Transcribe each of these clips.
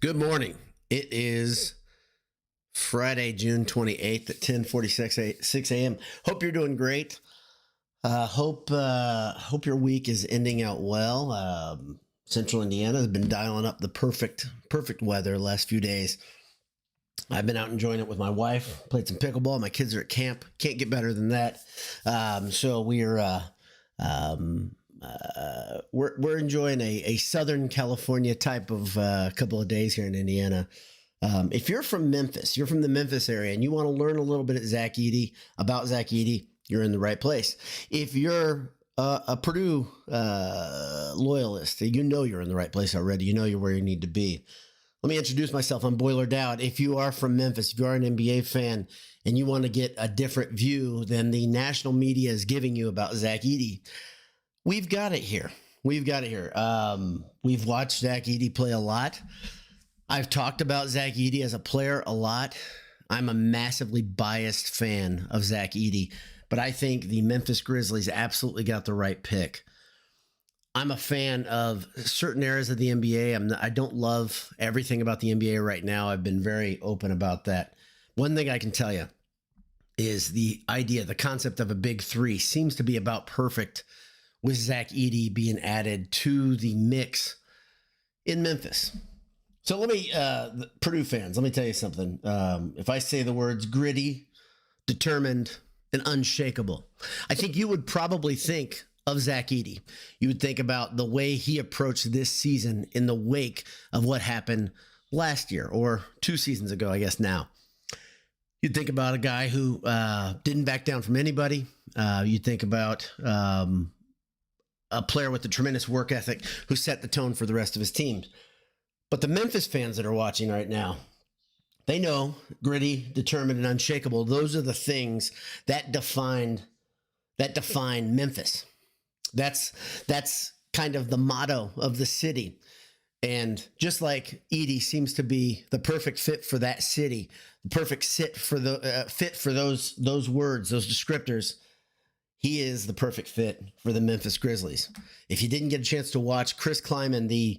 Good morning. It is Friday, June 28th at 10:46 a.m. Hope you're doing great. Hope your week is ending out well. Central Indiana has been dialing up the perfect weather the last few days. I've been out enjoying it with my wife. Played some pickleball. My kids are at camp. Can't get better than that. So we're enjoying a Southern California type of couple of days here in Indiana. If you're from Memphis, you're from the Memphis area, and you want to learn a little bit about Zach Edey, you're in the right place. If you're a Purdue loyalist, you know you're in the right place already. You know you're where you need to be. Let me introduce myself. I'm Boiler Dowd. If you are from Memphis, if you are an NBA fan, and you want to get a different view than the national media is giving you about Zach Edey, we've got it here. We've watched Zach Edey play a lot. I've talked about Zach Edey as a player a lot. I'm a massively biased fan of Zach Edey, but I think the Memphis Grizzlies absolutely got the right pick. I'm a fan of certain areas of the NBA. I don't love everything about the NBA right now. I've been very open about that. One thing I can tell you is the concept of a big three seems to be about perfect with Zach Edey being added to the mix in Memphis. So Purdue fans, let me tell you something. If I say the words gritty, determined, and unshakable, I think you would probably think of Zach Edey. You would think about the way he approached this season in the wake of what happened last year, or 2 seasons ago, I guess now. You'd think about a guy who didn't back down from anybody. You'd think about a player with a tremendous work ethic who set the tone for the rest of his team. But the Memphis fans that are watching right now, they know gritty, determined, and unshakable. Those are the things that define Memphis. That's kind of the motto of the city. And just like Edey seems to be the perfect fit for that city, the perfect fit for those words, those descriptors, he is the perfect fit for the Memphis Grizzlies. If you didn't get a chance to watch Chris Klieman, the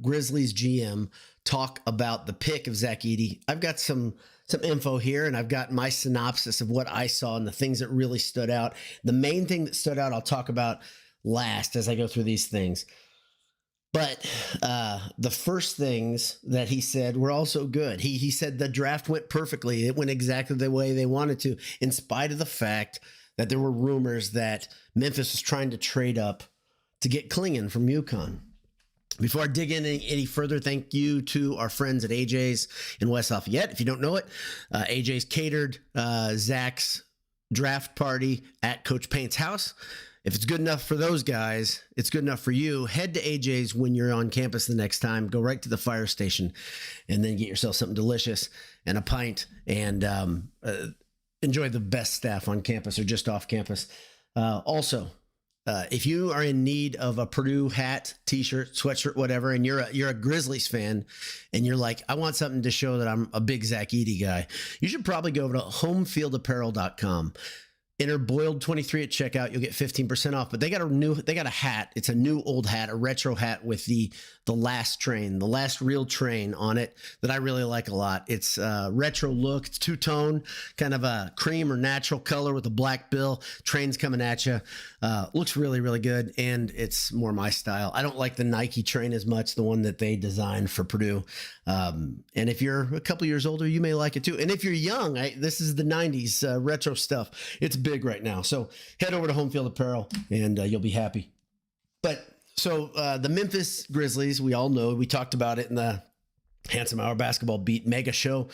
Grizzlies GM, talk about the pick of Zach Edey, I've got some info here, and I've got my synopsis of what I saw and the things that really stood out. The main thing that stood out I'll talk about last as I go through these things. But the first things that he said were also good. He said the draft went perfectly. It went exactly the way they wanted to, in spite of the fact that there were rumors that Memphis was trying to trade up to get Klieman from UConn. Before I dig in any further, thank you to our friends at AJ's in West Lafayette. If you don't know it, AJ's catered Zach's draft party at Coach Paint's house. If it's good enough for those guys, it's good enough for you. Head to AJ's when you're on campus the next time. Go right to the fire station and then get yourself something delicious and a pint, and enjoy the best staff on campus or just off campus. Also, if you are in need of a Purdue hat, t-shirt, sweatshirt, whatever, and you're a Grizzlies fan, and you're like, I want something to show that I'm a big Zach Edey guy, you should probably go over to homefieldapparel.com. Enter Boiled23 at checkout. You'll get 15% off. But they got a hat. It's a new old hat, a retro hat with the last real train on it that I really like a lot. It's a retro look. It's two-tone, kind of a cream or natural color with a black bill. Train's coming at you. Looks really, really good, and it's more my style. I don't like the Nike train as much, the one that they designed for Purdue. And if you're a couple years older, you may like it too. And if you're young, this is the 90s retro stuff. It's big right now. So head over to Home Field Apparel and you'll be happy. But so the Memphis Grizzlies, we all know, we talked about it in the Handsome Hour Basketball Beat mega show.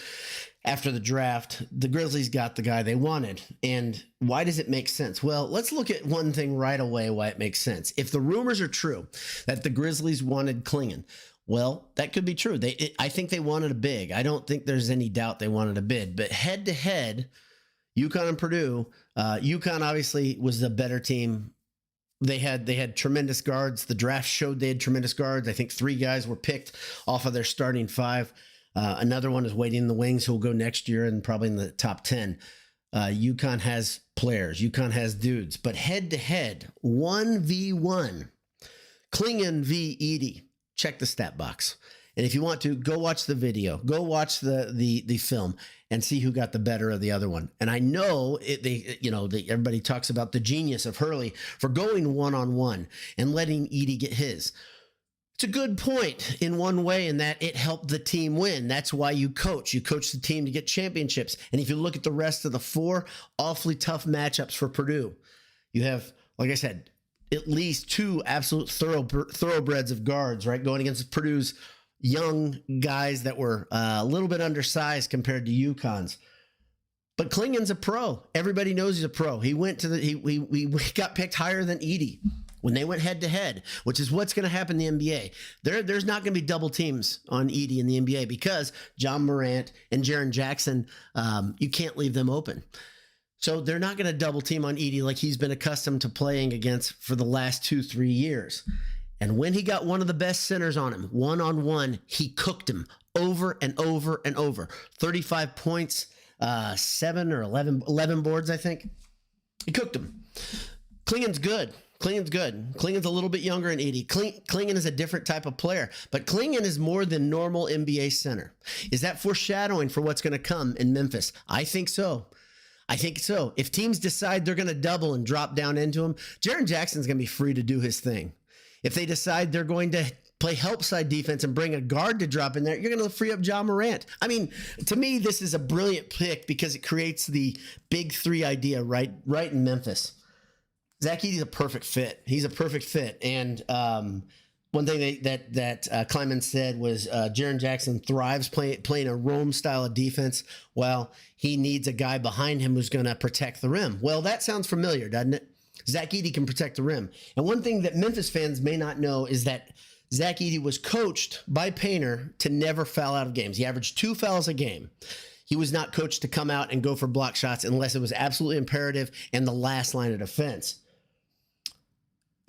After the draft, the Grizzlies got the guy they wanted. And why does it make sense? Well, let's look at one thing right away why it makes sense. If the rumors are true that the Grizzlies wanted Klieman, well, that could be true. I think they wanted a big. I don't think there's any doubt they wanted a bid. But head-to-head, UConn and Purdue, UConn obviously was the better team. They had tremendous guards. The draft showed they had tremendous guards. I think 3 guys were picked off of their starting 5. Another one is waiting in the wings who will go next year and probably in the top 10. UConn has players. UConn has dudes. But head-to-head, 1v1, Klieman v. Edey. Check the stat box. And if you want to, go watch the video, go watch the film and see who got the better of the other one. And I know everybody talks about the genius of Hurley for going one-on-one and letting Edey get his. It's a good point in one way in that it helped the team win. That's why you coach. You coach the team to get championships. And if you look at the rest of the 4 awfully tough matchups for Purdue, you have, like I said, at least 2 absolute thoroughbreds of guards, right? Going against Purdue's young guys that were a little bit undersized compared to UConn's. But Klieman's a pro. Everybody knows he's a pro. He went to he got picked higher than Edey when they went head to head, which is what's going to happen in the NBA. There's not going to be double teams on Edey in the NBA because John Morant and Jaren Jackson, you can't leave them open. So they're not going to double team on Edey like he's been accustomed to playing against for the last 2-3 years. And when he got one of the best centers on him, one-on-one, he cooked him over and over and over. 35 points, 7 or 11 boards, I think. He cooked him. Klieman's good. Klieman's a little bit younger than Edey. Klieman is a different type of player, but Klieman is more than normal NBA center. Is that foreshadowing for what's going to come in Memphis? I think so. If teams decide they're going to double and drop down into him, Jaren Jackson's going to be free to do his thing. If they decide they're going to play help side defense and bring a guard to drop in there, you're going to free up John Morant. I mean, to me, this is a brilliant pick because it creates the big 3 idea right in Memphis. Zach Edey's a perfect fit. He's a perfect fit. And one thing that Klieman said was Jaren Jackson thrives playing a roam style of defense. Well, he needs a guy behind him who's going to protect the rim. Well, that sounds familiar, doesn't it? Zach Edey can protect the rim. And one thing that Memphis fans may not know is that Zach Edey was coached by Painter to never foul out of games. He averaged 2 fouls a game. He was not coached to come out and go for block shots unless it was absolutely imperative and the last line of defense.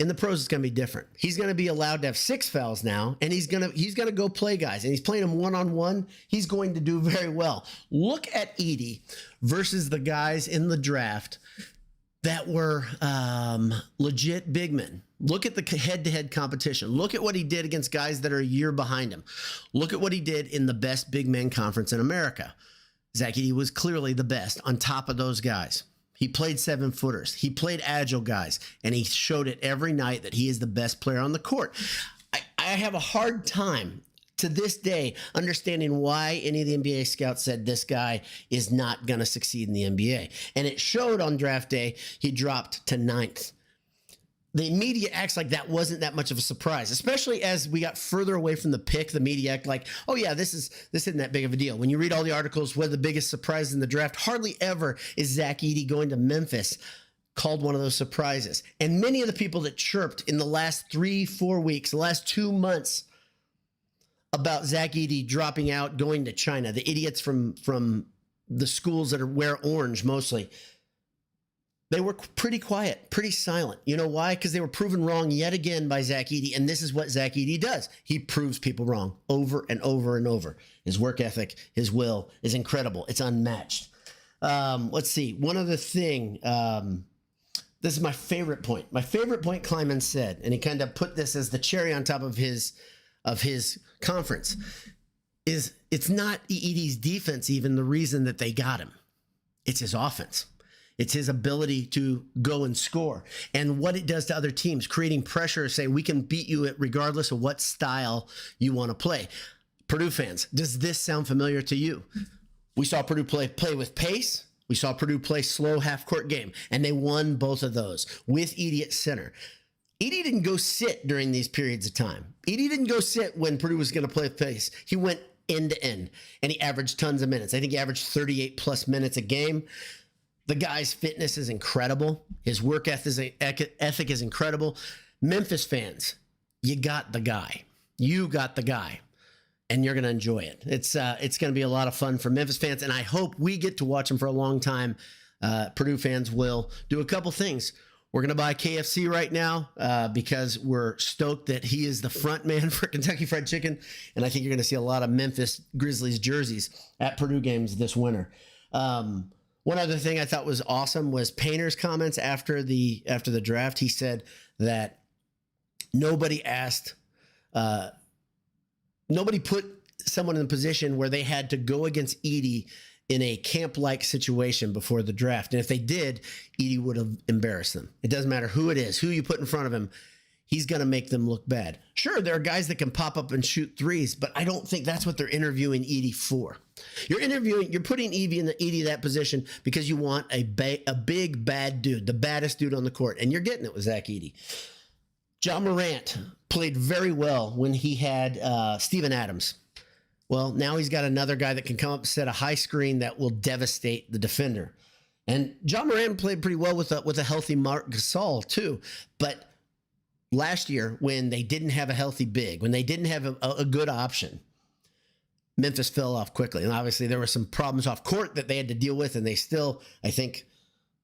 In the pros, it's going to be different. He's going to be allowed to have 6 fouls now, and he's going to go play guys, and he's playing them one-on-one. He's going to do very well. Look at Edey versus the guys in the draft that were legit big men. Look at the head-to-head competition. Look at what he did against guys that are a year behind him. Look at what he did in the best big men conference in America. Zach Edey was clearly the best on top of those guys. He played 7-footers. He played agile guys, and he showed it every night that he is the best player on the court. I have a hard time to this day understanding why any of the NBA scouts said this guy is not going to succeed in the NBA. And it showed on draft day. He dropped to 9th. The media acts like that wasn't that much of a surprise, especially as we got further away from the pick. The media act like, oh yeah, this isn't that big of a deal. When you read all the articles, what are the biggest surprises in the draft? Hardly ever is Zach Edey going to Memphis called one of those surprises. And many of the people that chirped in the last 3-4 weeks, the last 2 months about Zach Edey dropping out, going to China, the idiots from the schools that wear orange mostly, they were pretty quiet, pretty silent. You know why? Because they were proven wrong yet again by Zach Edey, and this is what Zach Edey does. He proves people wrong over and over and over. His work ethic, his will is incredible. It's unmatched. Let's see. One other thing. This is my favorite point. My favorite point Klieman said, and he kind of put this as the cherry on top of his conference, is it's not Edey's defense even the reason that they got him. It's his offense. It's his ability to go and score and what it does to other teams, creating pressure, say we can beat you regardless of what style you want to play. Purdue fans, does this sound familiar to you? We saw Purdue play with pace. We saw Purdue play slow half-court game, and they won both of those with Edey at center. Edey didn't go sit during these periods of time. Edey didn't go sit when Purdue was going to play with pace. He went end to end, and he averaged tons of minutes. I think he averaged 38-plus minutes a game. The guy's fitness is incredible. His work ethic is incredible. Memphis fans, you got the guy. You got the guy, and you're going to enjoy it. It's going to be a lot of fun for Memphis fans, and I hope we get to watch him for a long time. Purdue fans will do a couple things. We're going to buy KFC right now because we're stoked that he is the front man for Kentucky Fried Chicken, and I think you're going to see a lot of Memphis Grizzlies jerseys at Purdue games this winter. One other thing I thought was awesome was Painter's comments after the draft. He said that nobody asked nobody put someone in a position where they had to go against Edey in a camp-like situation before the draft. And if they did, Edey would have embarrassed them. It doesn't matter who it is, who you put in front of him, he's going to make them look bad. Sure, there are guys that can pop up and shoot threes, but I don't think that's what they're interviewing Edey for. You're putting Edey in that position because you want a big, bad dude, the baddest dude on the court, and you're getting it with Zach Edey. Ja Morant played very well when he had Steven Adams. Well, now he's got another guy that can come up and set a high screen that will devastate the defender. And Ja Morant played pretty well with a healthy Marc Gasol too. But last year, when they didn't have a healthy big, when they didn't have a good option, Memphis fell off quickly. And obviously there were some problems off court that they had to deal with, and they still, I think,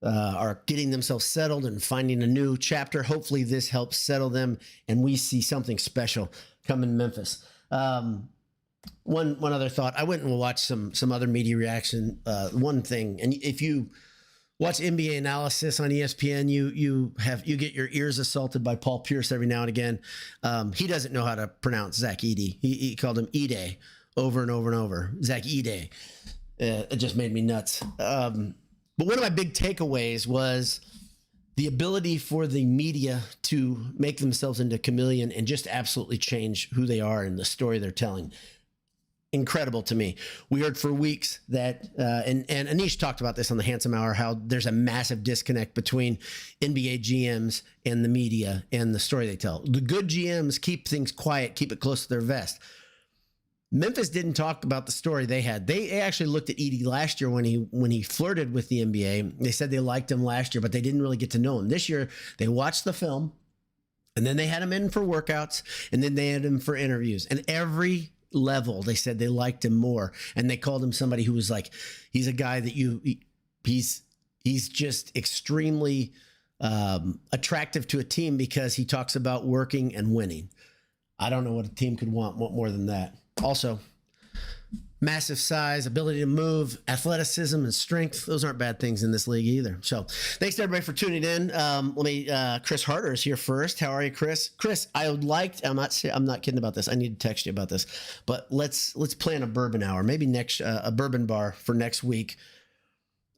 are getting themselves settled and finding a new chapter. Hopefully this helps settle them and we see something special come in Memphis. One other thought. I went and watched some other media reaction. One thing, and if you watch NBA analysis on ESPN, you get your ears assaulted by Paul Pierce every now and again. He doesn't know how to pronounce Zach Edey. He called him Edey over and over and over. Zach Edey. It just made me nuts. But one of my big takeaways was the ability for the media to make themselves into a chameleon and just absolutely change who they are and the story they're telling. Incredible to me. We heard for weeks that, and Anish talked about this on the Handsome Hour, how there's a massive disconnect between NBA GMs and the media and the story they tell. The good GMs keep things quiet, keep it close to their vest. Memphis didn't talk about the story they had. They actually looked at Edey last year when he flirted with the NBA. They said they liked him last year, but they didn't really get to know him. This year, they watched the film, and then they had him in for workouts, and then they had him for interviews. And every level, they said they liked him more, and they called him somebody who was like, he's a guy that he's just extremely attractive to a team because he talks about working and winning. I don't know what a team could want more than that. Also, massive size, ability to move, athleticism, and strength. Those aren't bad things in this league either. So thanks to everybody for tuning in. Chris Harder is here first. How are you, Chris? Chris, I'm not kidding about this. I need to text you about this, but let's plan a bourbon hour, maybe a bourbon bar for next week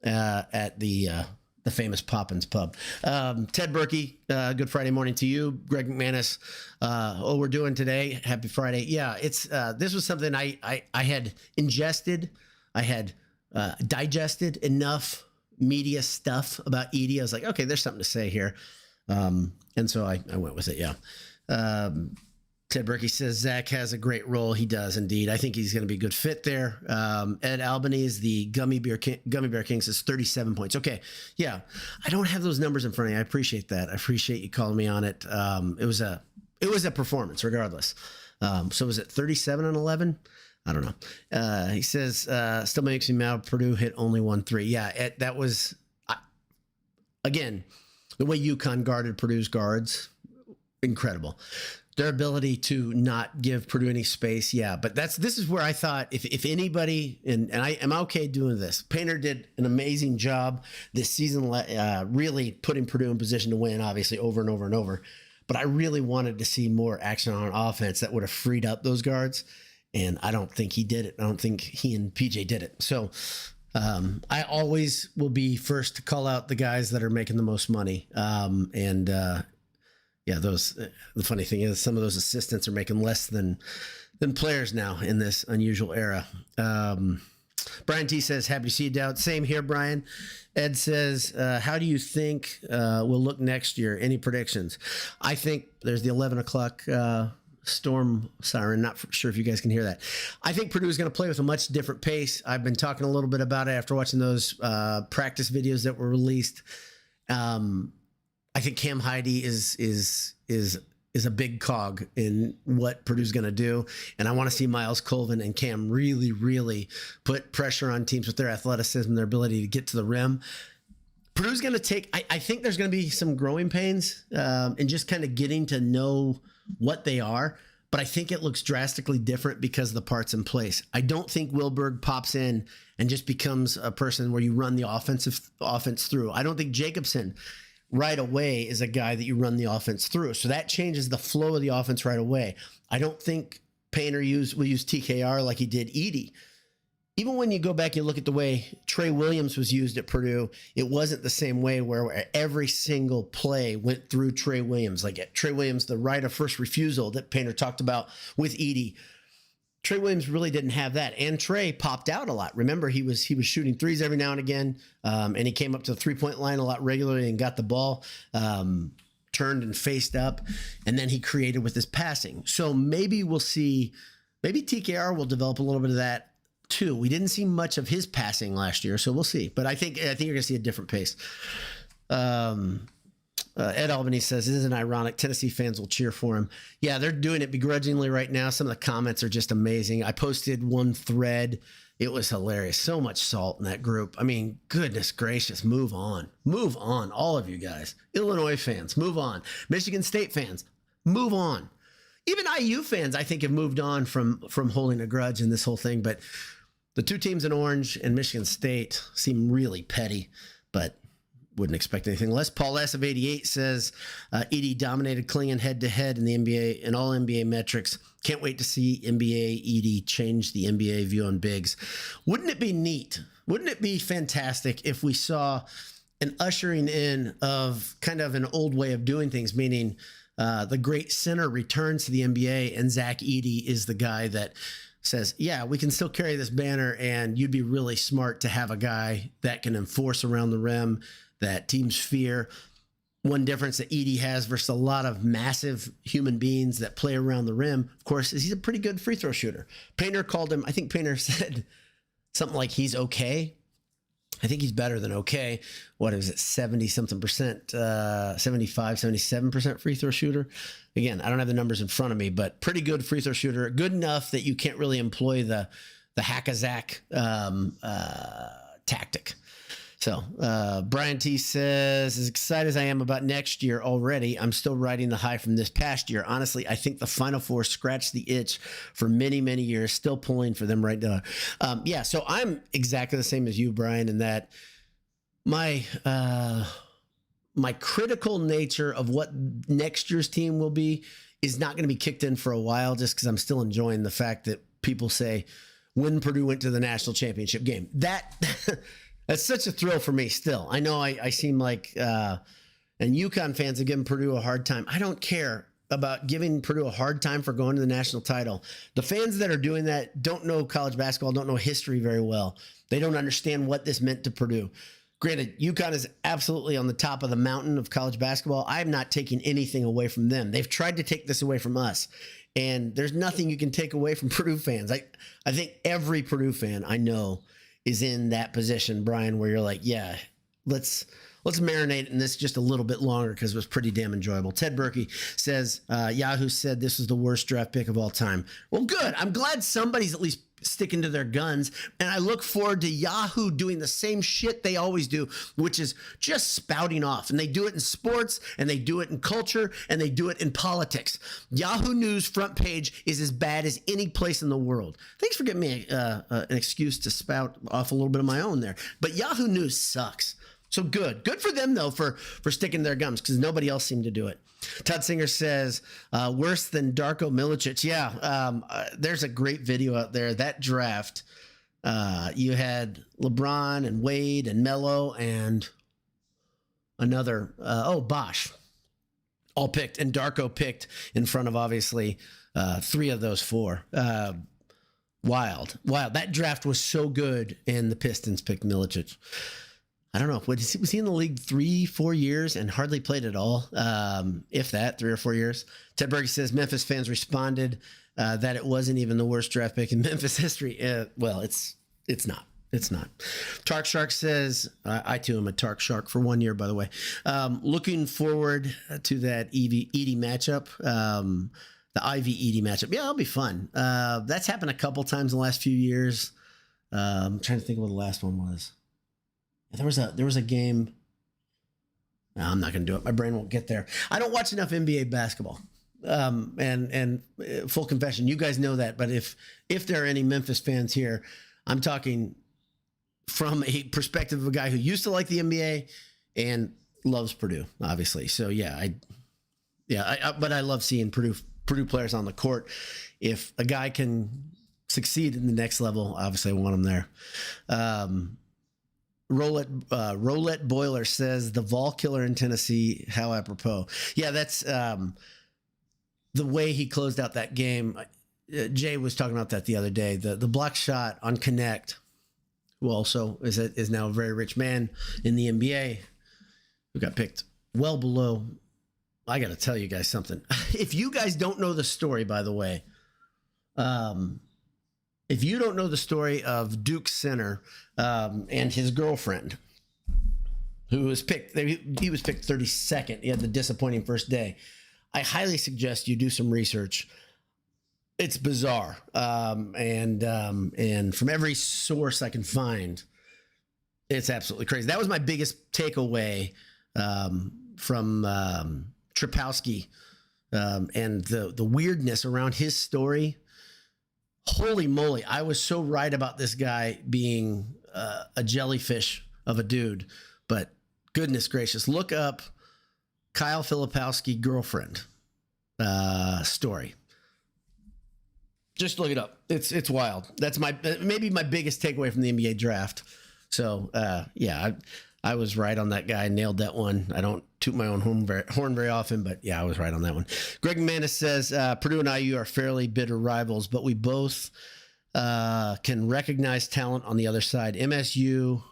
at the famous Poppins Pub. Ted Berkey, good Friday morning to you. Greg McManus, we're doing today. Happy Friday. Yeah, it's this was something I had ingested. I had digested enough media stuff about Edey. I was like, okay, there's something to say here. And so I went with it. Yeah. Ted Berkey says Zach has a great role. He does indeed. I think he's going to be a good fit there. Ed Albanese, the Gummy Bear King, says 37 points. Okay, yeah, I don't have those numbers in front of me. I appreciate that. I appreciate you calling me on it. It was a performance, regardless. So was it 37 and 11? I don't know. He says still makes me mad. Purdue hit only 1-3. Yeah, that was again the way UConn guarded Purdue's guards. Incredible. Their ability to not give Purdue any space. Yeah, but this is where I thought if anybody, and I am okay doing this, Painter did an amazing job this season, really putting Purdue in position to win, obviously over and over and over. But I really wanted to see more action on offense that would have freed up those guards. And I don't think he did it. I don't think he and PJ did it. So I always will be first to call out the guys that are making the most money. Yeah, the funny thing is some of those assistants are making less than players now in this unusual era. Brian T says, happy to see you, Dowd. Same here, Brian. Ed says, how do you think we'll look next year? Any predictions? I think there's the 11 o'clock storm siren. Not sure if you guys can hear that. I think Purdue is going to play with a much different pace. I've been talking a little bit about it after watching those practice videos that were released. I think Cam Heide is a big cog in what Purdue's going to do. And I want to see Miles Colvin and Cam really, really put pressure on teams with their athleticism, their ability to get to the rim. Purdue's going to take, I think there's going to be some growing pains and just kind of getting to know what they are. But I think it looks drastically different because of the parts in place. I don't think Wilberg pops in and just becomes a person where you run the offense through. I don't think Jacobson right away is a guy that you run the offense through. So that changes the flow of the offense right away. I don't think Painter will use TKR like he did Edey. Even when you go back and look at the way Trey Williams was used at Purdue, it wasn't the same way where every single play went through Trey Williams. Like at Trey Williams, the right of first refusal that Painter talked about with Edey. Trey Williams really didn't have that. And Trey popped out a lot. Remember, he was shooting threes every now and again, and he came up to the three-point line a lot regularly and got the ball, turned and faced up, and then he created with his passing. So maybe we'll see, maybe TKR will develop a little bit of that too. We didn't see much of his passing last year, so we'll see. But I think you're going to see a different pace. Ed Albany says, isn't it ironic? Tennessee fans will cheer for him. Yeah, they're doing it begrudgingly right now. Some of the comments are just amazing. I posted one thread. It was hilarious. So much salt in that group. I mean, goodness gracious, move on. Move on, all of you guys. Illinois fans, move on. Michigan State fans, move on. Even IU fans, I think, have moved on from holding a grudge in this whole thing. But the two teams in orange and Michigan State seem really petty, but wouldn't expect anything less. Paul S. of 88 says, Edey dominated Klieman head-to-head in the NBA in all NBA metrics. Can't wait to see NBA Edey change the NBA view on bigs. Wouldn't it be neat? Wouldn't it be fantastic if we saw an ushering in of kind of an old way of doing things, meaning the great center returns to the NBA and Zach Edey is the guy that says, yeah, we can still carry this banner, and you'd be really smart to have a guy that can enforce around the rim that teams fear. One difference that Edey has versus a lot of massive human beings that play around the rim, of course, is he's a pretty good free throw shooter. Painter called him, I think Painter said something like he's okay. I think he's better than okay. What is it, 70-something percent, 75, 77% free throw shooter? Again, I don't have the numbers in front of me, but pretty good free throw shooter. Good enough that you can't really employ the hack-a-zack tactic. So Brian T says, as excited as I am about next year already, I'm still riding the high from this past year. Honestly, I think the Final Four scratched the itch for many, many years, still pulling for them right now. Yeah, so I'm exactly the same as you, Brian, in that my critical nature of what next year's team will be is not going to be kicked in for a while, just because I'm still enjoying the fact that people say when Purdue went to the national championship game. That's such a thrill for me still. I know I seem like, and UConn fans have given Purdue a hard time. I don't care about giving Purdue a hard time for going to the national title. The fans that are doing that don't know college basketball, don't know history very well. They don't understand what this meant to Purdue. Granted, UConn is absolutely on the top of the mountain of college basketball. I'm not taking anything away from them. They've tried to take this away from us. And there's nothing you can take away from Purdue fans. I think every Purdue fan I know is in that position, Brian, where you're like, yeah, let's marinate in this just a little bit longer because it was pretty damn enjoyable. Ted Berkey says, Yahoo said this was the worst draft pick of all time. Well, good. I'm glad somebody's at least sticking to their guns, and I look forward to Yahoo doing the same shit they always do, which is just spouting off. And they do it in sports, and they do it in culture, and they do it in politics. Yahoo News front page is as bad as any place in the world. Thanks for giving me an excuse to spout off a little bit of my own there. But Yahoo News sucks. So good for them though for sticking their gums, because nobody else seemed to do it. Todd Singer says worse than Darko Milicic. Yeah, there's a great video out there. That draft, you had LeBron and Wade and Melo and another Bosh, all picked, and Darko picked in front of obviously three of those four. Wild. That draft was so good, and the Pistons picked Milicic. I don't know. Was he in the league 3-4 years and hardly played at all? If that, 3 or 4 years. Ted Berge says Memphis fans responded that it wasn't even the worst draft pick in Memphis history. Well, it's not. It's not. Tark Shark says, I too am a Tark Shark for 1 year, by the way. Looking forward to that Edey matchup. The Ivy Edey matchup. Yeah, that'll be fun. That's happened a couple times in the last few years. I'm trying to think of what the last one was. There was a game. No, I'm not going to do it. My brain won't get there. I don't watch enough NBA basketball. And full confession, you guys know that. But if there are any Memphis fans here, I'm talking from a perspective of a guy who used to like the NBA and loves Purdue, obviously. So yeah, but I love seeing Purdue Purdue players on the court. If a guy can succeed in the next level, obviously I want him there. Rolette Boiler says the Vol killer in Tennessee, how apropos. Yeah, that's the way he closed out that game. Jay was talking about that the other day. The block shot on Connect, who also is now a very rich man in the NBA, who got picked well below. I got to tell you guys something. If you guys don't know the story, by the way, if you don't know the story of Duke center and his girlfriend, who was picked, he was picked 32nd. He had the disappointing first day. I highly suggest you do some research. It's bizarre, and from every source I can find, it's absolutely crazy. That was my biggest takeaway from Trapowski and the weirdness around his story. Holy moly, I was so right about this guy being a jellyfish of a dude, but goodness gracious, look up Kyle Filipowski girlfriend story. Just look it up. It's wild. That's maybe my biggest takeaway from the NBA draft. So yeah, I was right on that guy. Nailed that one. I don't toot my own horn very often, but yeah, I was right on that one. Greg Manis says Purdue and IU are fairly bitter rivals, but we both can recognize talent on the other side. MSU,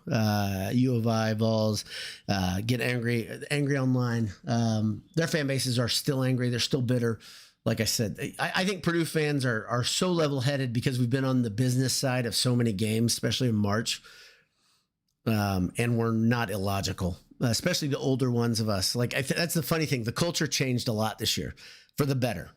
U of I, Vols, get angry online. Their fan bases are still angry. They're still bitter. Like I said, I think Purdue fans are so level-headed because we've been on the business side of so many games, especially in March. And we're not illogical, especially the older ones of us. Like that's the funny thing. The culture changed a lot this year for the better.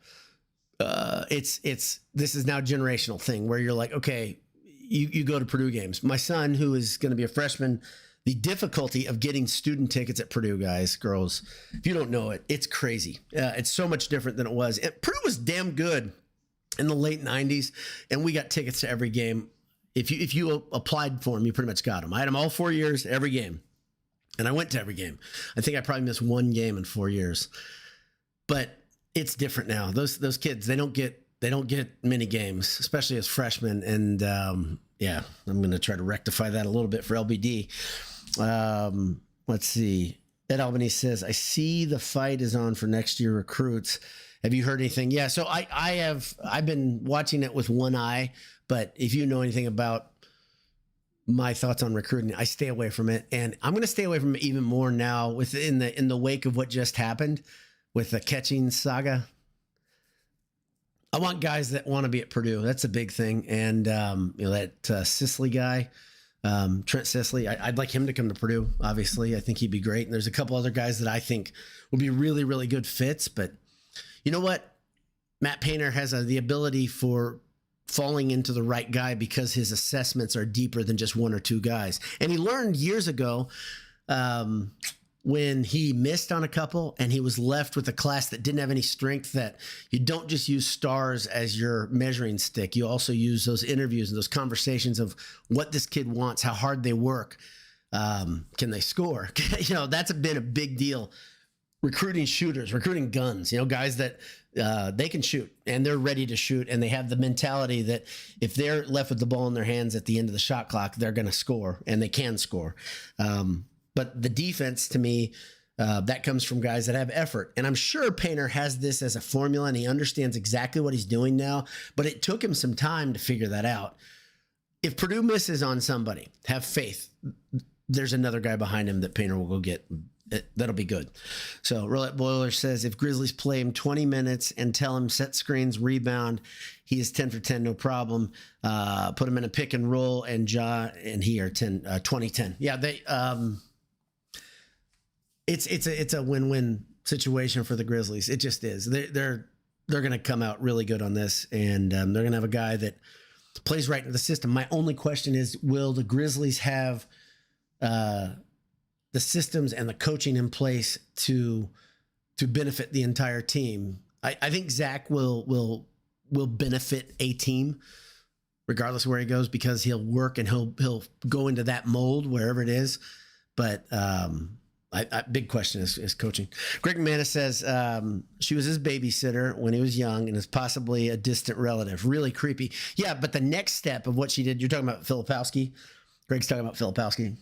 This is now a generational thing where you're like, okay, you go to Purdue games. My son, who is going to be a freshman, the difficulty of getting student tickets at Purdue, guys, girls, if you don't know it, it's crazy. It's so much different than it was. And Purdue was damn good in the late 90s, and we got tickets to every game. If you applied for them, you pretty much got them. I had them all 4 years, every game. And I went to every game. I think I probably missed one game in 4 years. But it's different now. Those kids, they don't get many games, especially as freshmen. And yeah, I'm going to try to rectify that a little bit for LBD. Let's see. Ed Albany says, I see the fight is on for next year recruits. Have you heard anything? Yeah, so I've been watching it with one eye, but if you know anything about my thoughts on recruiting, I stay away from it. And I'm going to stay away from it even more now in the wake of what just happened with the catching saga. I want guys that want to be at Purdue. That's a big thing. And that Sisley guy, Trent Sisley, I'd like him to come to Purdue. Obviously, I think he'd be great. And there's a couple other guys that I think will be really, really good fits. But you know what? Matt Painter has the ability for falling into the right guy because his assessments are deeper than just one or two guys. And he learned years ago when he missed on a couple and he was left with a class that didn't have any strength, that you don't just use stars as your measuring stick. You also use those interviews and those conversations of what this kid wants, how hard they work. Can they score? That's been a big deal. Recruiting shooters, recruiting guns, guys that they can shoot and they're ready to shoot. And they have the mentality that if they're left with the ball in their hands at the end of the shot clock, they're going to score, and they can score. But the defense, to me, that comes from guys that have effort. And I'm sure Painter has this as a formula and he understands exactly what he's doing now, but it took him some time to figure that out. If Purdue misses on somebody, have faith. There's another guy behind him that Painter will go get. That'll be good. So Roulette Boiler says, if Grizzlies play him 20 minutes and tell him set screens, rebound, he is 10 for 10, no problem. Put him in a pick and roll, and Ja and he are 20-10. Yeah, they it's a win-win situation for the Grizzlies. It just is. They're going to come out really good on this, and they're going to have a guy that plays right into the system. My only question is, will the Grizzlies have the systems and the coaching in place to benefit the entire team? I think Zach will benefit a team regardless of where he goes, because he'll work and he'll go into that mold wherever it is. But big question is coaching. Greg McManus says she was his babysitter when he was young and is possibly a distant relative. Really creepy. Yeah, but the next step of what she did, you're talking about Filipowski. Greg's talking about Trapowski.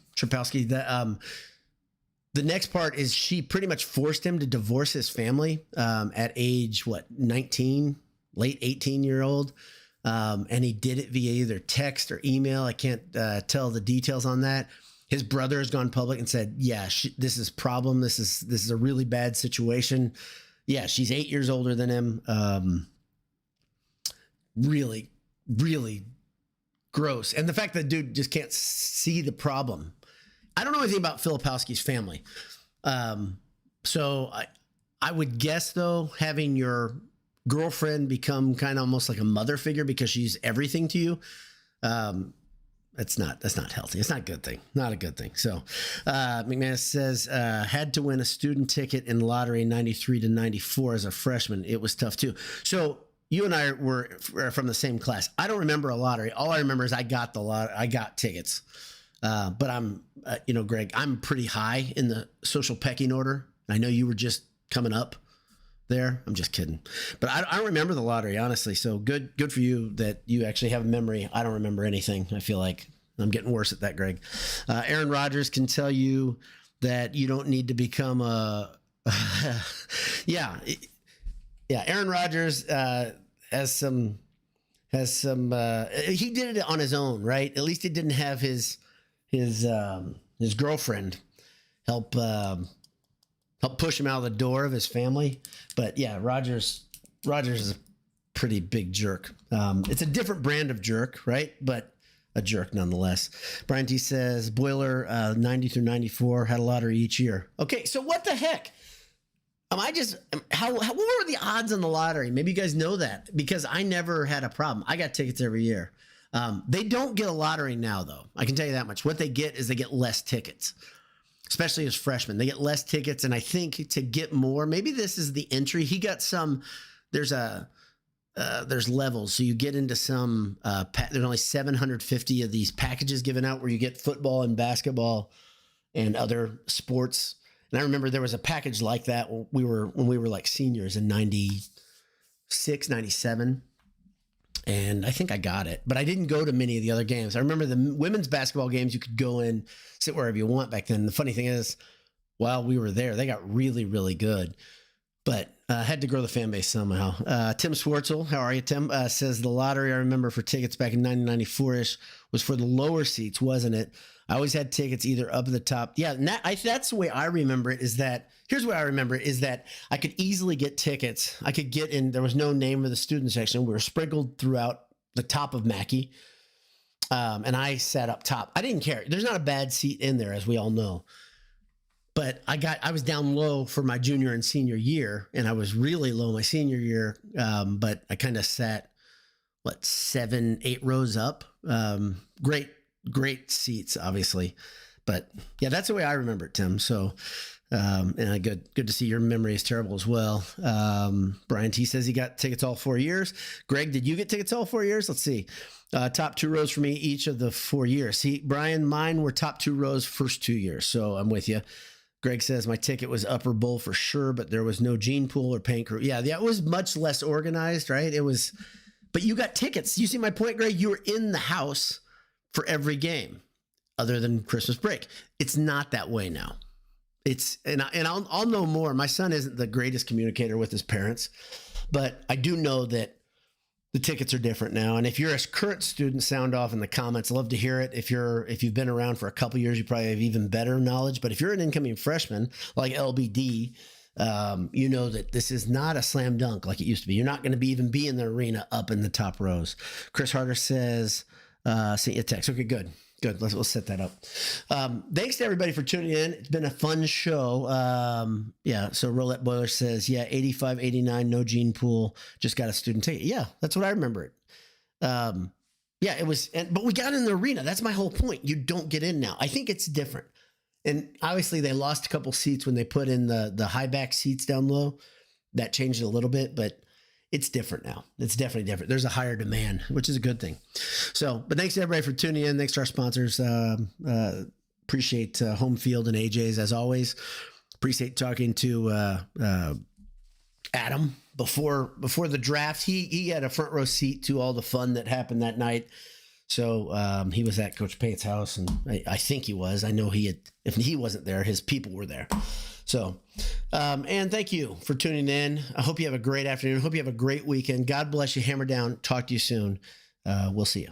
The next part is she pretty much forced him to divorce his family at age, 19, late 18-year-old. And he did it via either text or email. I can't tell the details on that. His brother has gone public and said, yeah, this is a problem. This is a really bad situation. Yeah, she's 8 years older than him. Really, really gross. And the fact that dude just can't see the problem. I don't know anything about Filipowski's family. So I would guess, though, having your girlfriend become kind of almost like a mother figure because she's everything to you, that's not healthy. It's not a good thing. Not a good thing. So McManus says, had to win a student ticket in lottery 93 to 94 as a freshman. It was tough too. So you and I were from the same class. I don't remember a lottery. All I remember is I got tickets. But I'm, Greg, I'm pretty high in the social pecking order. I know you were just coming up there. I'm just kidding. But I don't remember the lottery, honestly. So good for you that you actually have a memory. I don't remember anything. I feel like I'm getting worse at that, Greg. Aaron Rodgers can tell you that you don't need to become yeah. Aaron Rodgers has some he did it on his own, right? At least he didn't have his girlfriend help push him out of the door of his family. But yeah, Rodgers is a pretty big jerk. It's a different brand of jerk, right? But a jerk nonetheless. Brian T says Boiler 90 through 94 had a lottery each year. Okay, so what the heck? What were the odds on the lottery? Maybe you guys know that because I never had a problem. I got tickets every year. They don't get a lottery now, though. I can tell you that much. What they get is they get less tickets, especially as freshmen. They get less tickets, and I think to get more, maybe this is the entry. He got some. There's levels, so you get into some. There's only 750 of these packages given out where you get football and basketball and other sports. And I remember there was a package like that when we were like seniors in 96, 97. And I think I got it, but I didn't go to many of the other games. I remember the women's basketball games, you could go in, sit wherever you want back then. The funny thing is, while we were there, they got really, really good. But had to grow the fan base somehow. Tim Swartzel, how are you, Tim? Says the lottery I remember for tickets back in 1994-ish was for the lower seats, wasn't it? I always had tickets either up at the top. Yeah, and that's the way I remember it. Here's what I remember is that I could easily get tickets. I could get in. There was no name of the student section. We were sprinkled throughout the top of Mackey, and I sat up top. I didn't care. There's not a bad seat in there, as we all know. But I was down low for my junior and senior year, and I was really low my senior year. But I kind of sat 7, 8 rows up. Great seats, obviously. But yeah, that's the way I remember it, Tim. So, and good to see your memory is terrible as well. Brian T says he got tickets all 4 years. Greg, did you get tickets all 4 years? Let's see. Top 2 rows for me each of the 4 years. See, Brian, mine were top 2 rows first 2 years. So I'm with you. Greg says my ticket was upper bowl for sure, but there was no gene pool or paint crew. Yeah, it was much less organized, right? It was, but you got tickets. You see my point, Greg? You were in the house for every game other than Christmas break. It's not that way now. I'll know more. My son isn't the greatest communicator with his parents, but I do know that the tickets are different now. And if you're a current student, sound off in the comments. I'd love to hear it. If you've been around for a couple years, you probably have even better knowledge. But if you're an incoming freshman like LBD, you know that this is not a slam dunk like it used to be. You're not going to even be in the arena up in the top rows. Chris Harder says, sent you a text. Okay, good. Let's set that up. Thanks to everybody for tuning in. It's been a fun show. So Roulette Boiler says, 85, 89, no gene pool, just got a student ticket. Yeah, that's what I remember it. It was, but we got in the arena. That's my whole point. You don't get in now. I think it's different. And obviously they lost a couple seats when they put in the high back seats down low. That changed it a little bit, but it's different now. It's definitely different. There's a higher demand, which is a good thing. So, but thanks to everybody for tuning in. Thanks to our sponsors, Appreciate Home Field and AJ's as always. Appreciate talking to Adam before the draft. He had a front row seat to all the fun that happened that night. So he was at Coach Pate's house, and I think he was. I know if he wasn't there, his people were there. So, and thank you for tuning in. I hope you have a great afternoon. I hope you have a great weekend. God bless you. Hammer down. Talk to you soon. We'll see you.